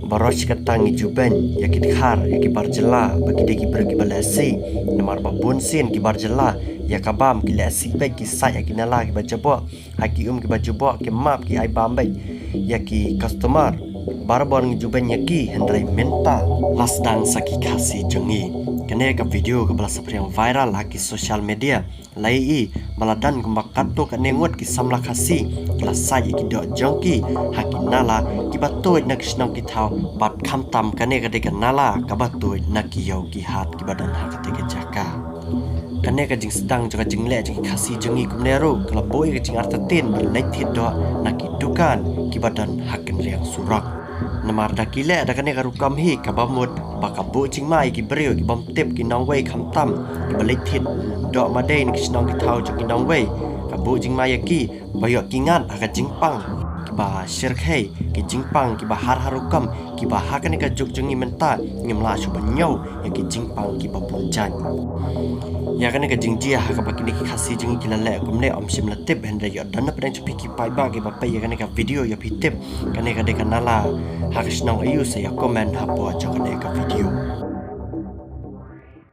Barosh katangi juben ya kidkhar ya kibarjela bagi degi pergi balasi namar babun sin kibarjela ya kabam kilasi baik kisah ya kinala ki bajabo haki ki bajabo ki map ki ai bambai ya ki customer barbor ngi juben ya ki hendrai menta lasdang saki khasi jongi kene ka video ka bala sapriang viral haki social media lai i baladan kumbakat to kane ngot ki samla khasi kelasai ki do jongki haki nala ki batoi nak snong ki thau bat kham tam kane ka de nala ka batoi nak ki yo ki hat ki badan ha ka te ke jaka kane ka jing sedang jaga jing le jing khasi jongi kumnero kala boy ka jing arta tin balai thit do nak ki dukan ki badan hakin riang surak namar dakile ada kane ka rukam hi ka bamut bakabu jing mai ki brio ki bom tip ki nong wei kham tam ki balai thit do ma dei ni snong ki thau jo ki nong wei ka bu jing mai ki bayo ki ngan aka jing pang ki ba shir khai ki jing pang ki ba har harukam ki ba ha kane ka juk jongi menta ngimla shu ban nyau ya ki jing pang ki ba punjan ya kane ka jing jia ha ka ba ki khasi jing ki la le kumne om sim la tip hen re yo dan na pren chupi ki pai ba ki ba pai ya kane ka video ya pi tip kane ka de kanala ha ka snong ayu se ya comment ha po cha kane ka video